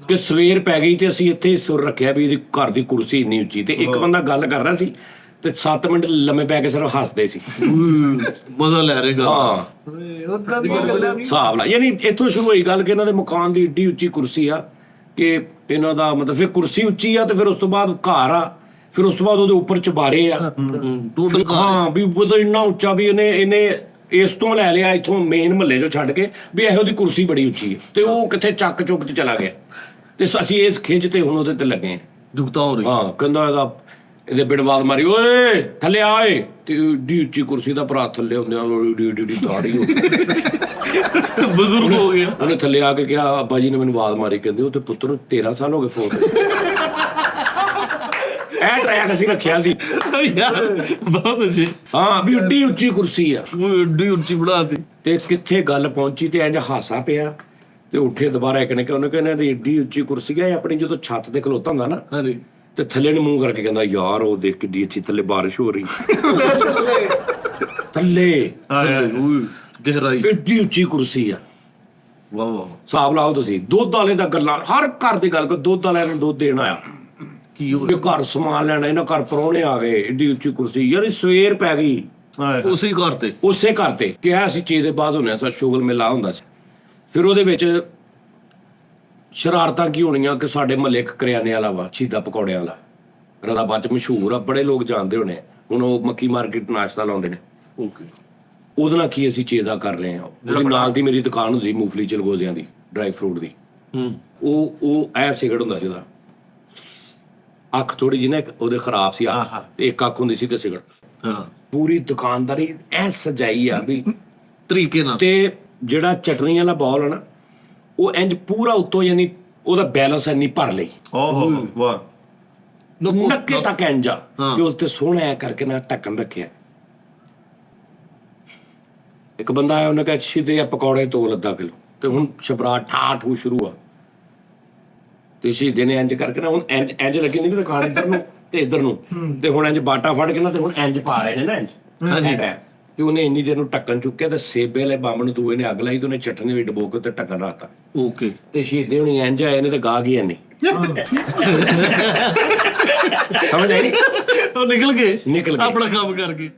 ਕਿ ਸਵੇਰ ਪੈ ਗਈ ਤੇ ਅਸੀਂ ਇੱਥੇ ਸੁਰ ਰੱਖਿਆ ਵੀ ਇਹਦੀ ਘਰ ਦੀ ਕੁਰਸੀ ਇੰਨੀ ਉੱਚੀ, ਤੇ ਇੱਕ ਬੰਦਾ ਗੱਲ ਕਰ ਰਿਹਾ ਸੀ ਤੇ 7 ਮਿੰਟ ਲੰਮੇ ਪੈ ਕੇ ਸਿਰਫ ਹੱਸਦੇ ਸੀ। ਮਜ਼ਾ ਲੈ ਰਹੇ ਗਾ। ਹਾਂ ਹਿਸਾਬ ਨਾਲ, ਯਾਨੀ ਇੱਥੋਂ ਸ਼ੁਰੂ ਹੋਈ ਗੱਲ ਕਿ ਇਹਨਾਂ ਦੇ ਮਕਾਨ ਦੀ ਏਡੀ ਉੱਚੀ ਕੁਰਸੀ ਆ ਕਿ ਇਹਨਾਂ ਦਾ ਮਤਲਬ ਫਿਰ ਕੁਰਸੀ ਉੱਚੀ ਆ ਤੇ ਫਿਰ ਉਸ ਤੋਂ ਬਾਅਦ ਘਰ ਆ, ਫਿਰ ਉਸ ਤੋਂ ਬਾਅਦ ਉਹਦੇ ਉੱਪਰ ਚੁਬਾਰੇ ਆ। ਹਾਂ ਵੀ ਮਤਲਬ ਇੰਨਾ ਉੱਚਾ ਵੀ ਇਹਨੇ ਇਸ ਤੋਂ ਲੈ ਲਿਆ ਇੱਥੋਂ ਮੇਨ ਮਹੱਲੇ ਚੋਂ ਛੱਡ ਕੇ ਵੀ ਇਹੋ ਦੀ ਕੁਰਸੀ ਬੜੀ ਉੱਚੀ ਹੈ, ਤੇ ਉਹ ਕਿੱਥੇ ਚੱਕ ਚੁੱਕ ਚ ਚਲਾ ਗਿਆ। ਤੇ ਅਸੀਂ ਇਸ ਖਿੱਚ ਤੇ ਹੁਣ ਉਹਦੇ ਤੇ ਲੱਗੇ ਹਾਂ। ਦੁਖਤਾ ਹੋ ਰਹੀ। ਹਾਂ ਕਹਿੰਦਾ ਇਹਦੇ ਬਿੜਵਾਦ ਮਾਰੀ, ਓਏ ਥੱਲੇ ਆਏ, ਤੇ ਏਡੀ ਉੱਚੀ ਕੁਰਸੀ ਦਾ ਭਰਾ ਥੱਲੇ ਹੁੰਦਿਆਂ ਏਡੀ ਦਾੜੀ ਹੋ ਗਈ, ਬਜ਼ੁਰਗ ਹੋ ਗਿਆ। ਉਹਨੇ ਥੱਲੇ ਆ ਕੇ ਕਿਹਾ, ਅੱਬਾ ਜੀ ਨੇ ਮੈਨੂੰ ਆਵਾਜ਼ ਮਾਰੀ, ਕਹਿੰਦੇ ਉਹ ਤੇ ਪੁੱਤਰ ਨੂੰ 13 ਸਾਲ ਹੋ ਗਏ ਫੋਨ ਤੇ। ਇਹ ਟਰੈਕ ਅਸੀਂ ਰੱਖਿਆ ਸੀ ਬਹੁਤ ਅੱਛੀ। ਹਾਂ ਵੀ ਏਡੀ ਉੱਚੀ ਕੁਰਸੀ ਆ, ਉਹ ਏਡੀ ਉੱਚੀ ਬਣਾਤੀ। ਤੇ ਕਿੱਥੇ ਗੱਲ ਪਹੁੰਚੀ ਤੇ ਇੰਜ ਹਾਸਾ ਪਿਆ ਤੇ ਉੱਠੇ ਦੁਬਾਰਾ ਇੱਕ ਨੇ ਕਿਹਾ, ਉਹਨੇ ਕਹਿੰਦਾ ਏਡੀ ਉੱਚੀ ਕੁਰਸੀ ਆ, ਆਪਣੀ ਜਦੋਂ ਛੱਤ ਤੇ ਖਲੋਤਾ ਹੁੰਦਾ ਨਾ ਹਾਂਜੀ ਤੇ ਥੱਲੇ ਨੂੰ ਮੂੰਹ ਕਰਕੇ ਕਹਿੰਦਾ, ਯਾਰ ਉਹ ਦੇਖ ਕਿੱਡੀ ਅੱਛੀ ਥੱਲੇ ਬਾਰਿਸ਼ ਹੋ ਰਹੀ ਥੱਲੇ ਗਹਿਰਾਈ, ਏਡੀ ਉੱਚੀ ਕੁਰਸੀ ਆ। ਵਾਹ ਵਾਹ। ਹਿਸਾਬ ਲਾਓ ਤੁਸੀਂ, ਦੁੱਧ ਵਾਲੇ ਦਾ ਗੱਲਾਂ, ਹਰ ਘਰ ਦੀ ਗੱਲ ਕਰੋ, ਦੁੱਧ ਵਾਲਿਆਂ ਨੂੰ ਦੁੱਧ ਦੇਣ ਆਇਆ, ਕੀ ਹੋ ਘਰ ਸਮਾਨ ਲੈਣਾ, ਇਹਨਾਂ ਘਰ ਪ੍ਰਾਹੁਣੇ ਆ ਗਏ, ਏਡੀ ਉੱਚੀ ਕੁਰਸੀ। ਯਾਰ ਸਵੇਰ ਪੈ ਗਈ ਉਸੇ ਘਰ ਤੇ, ਉਸੇ ਘਰ ਤੇ। ਕਿਹਾ ਅਸੀਂ ਚੀਜ਼ ਦੇ ਬਾਅਦ ਹੁੰਦੇ ਸਾ, ਸ਼ੁਗਲ ਮੇਲਾ ਹੁੰਦਾ ਸੀ। ਫਿਰ ਉਹਦੇ ਵਿੱਚ ਸ਼ਰਾਰਤਾਂ ਕੀ ਹੋਣੀਆਂ ਕਿ ਸਾਡੇ ਮਹੱਲੇ ਇੱਕ ਕਰਿਆਨੇ ਵਾਲਾ ਵਾ, ਸ਼ੀਦਾ ਪਕੌੜਿਆਂ ਵਾਲਾ, ਰਦਾਬਾਦ ਚ ਮਸ਼ਹੂਰ ਆ, ਬੜੇ ਲੋਕ ਜਾਣਦੇ ਹੋਣੇ। ਹੁਣ ਉਹ ਮੱਕੀ ਮਾਰਕੀਟ ਨਾਸ਼ਤਾ ਲਾਉਂਦੇ ਨੇ। ਓਕੇ। ਉਹਦੇ ਨਾਲ ਕੀ ਅਸੀਂ ਚੇਦਾ ਕਰ ਰਹੇ ਹਾਂ। ਉਹਦੇ ਨਾਲ ਦੀ ਮੇਰੀ ਦੁਕਾਨ ਹੁੰਦੀ ਸੀ ਮੂੰਗਫਲੀ ਚਲਗੋਜ਼ਿਆਂ ਦੀ, ਡਰਾਈ ਫਰੂਟ ਦੀ। ਉਹ ਐ ਸਿਗਰਟ ਹੁੰਦਾ ਸੀ ਉਹਦਾ, ਅੱਖ ਥੋੜੀ ਜਿਹੀ ਨਾ ਉਹਦੇ ਖਰਾਬ ਸੀ ਅੱਖ, ਤੇ ਇੱਕ ਅੱਖ ਹੁੰਦੀ ਸੀ ਤੇ ਸਿਗਰਟ। ਹਾਂ ਪੂਰੀ ਦੁਕਾਨਦਾਰੀ ਐ ਸਜਾਈ ਆ ਵੀ ਤਰੀਕੇ ਨਾਲ। ਤੇ ਜਿਹੜਾ ਚਟਨੀ ਵਾਲਾ ਬੌਲ ਹੈ ਨਾ, ਉਹ ਇੰਜ ਪੂਰਾ ਉੱਤੋਂ, ਯਾਨੀ ਉਹਦਾ ਬੈਲੈਂਸ ਇੰਨੀ ਭਰ ਲਈ, ਓਹੋ ਵਾਹ, ਨੱਕੇ ਤੱਕ ਇੰਜ ਆ, ਤੇ ਉੱਤੇ ਸੋਹਣਾ ਐ ਕਰਕੇ ਨਾ ਢੱਕਣ ਰੱਖਿਆ। ਇੱਕ ਬੰਦਾ ਆਇਆ, ਉਹਨੇ ਕਿਹਾ ਸ਼ੀਦੇ ਆ ਪਕੌੜੇ ਤੋਲ ਅੱਧਾ ਕਿਲੋ, ਤੇ ਹੁਣ ਛਪਰਾ ਠਾਠੂ ਸ਼ੁਰੂ ਆ। ਤੇ ਸ਼ਹੀਦੇ ਨੇ ਇੰਜ ਕਰਕੇ ਨਾ, ਹੁਣ ਇੰਜ ਲੱਗੀ ਨਹੀਂ ਵੀ ਦੁਕਾਨ ਇੱਧਰ ਨੂੰ ਤੇ ਇੱਧਰ ਨੂੰ, ਤੇ ਹੁਣ ਇੰਜ ਬਾਟਾ ਫੜ ਕੇ ਨਾ, ਤੇ ਹੁਣ ਇੰਜ ਪਾ ਰਹੇ ਨੇ ਨਾ ਇੰਜ। ਤੇ ਉਹਨੇ ਇੰਨੀ ਦੇਰ ਨੂੰ ਢੱਕਣ ਚੁੱਕਿਆ, ਤੇ ਸੇਬੇ ਵਾਲੇ ਬੰਬ ਨੂੰ ਦੂਏ ਨੇ ਅੱਗ ਲਾਈ, ਤੇ ਉਹਨੇ ਚਟਨੀ ਵੀ ਡਬੋ ਕੇ ਤੇ ਢੱਕਣ ਰੱਖਤਾ। ਓਕੇ। ਤੇ ਸ਼ਹੀਦੇ ਹੁਣੀ ਇੰਜ ਆਏ ਨੇ ਤੇ ਗਾਹ ਗਈ ਐਨੀ ਸਮਝ ਆਈ? ਉਹ ਨਿਕਲ ਗਏ ਨਿਕਲ ਗਏ ਆਪਣਾ ਕੰਮ ਕਰਕੇ।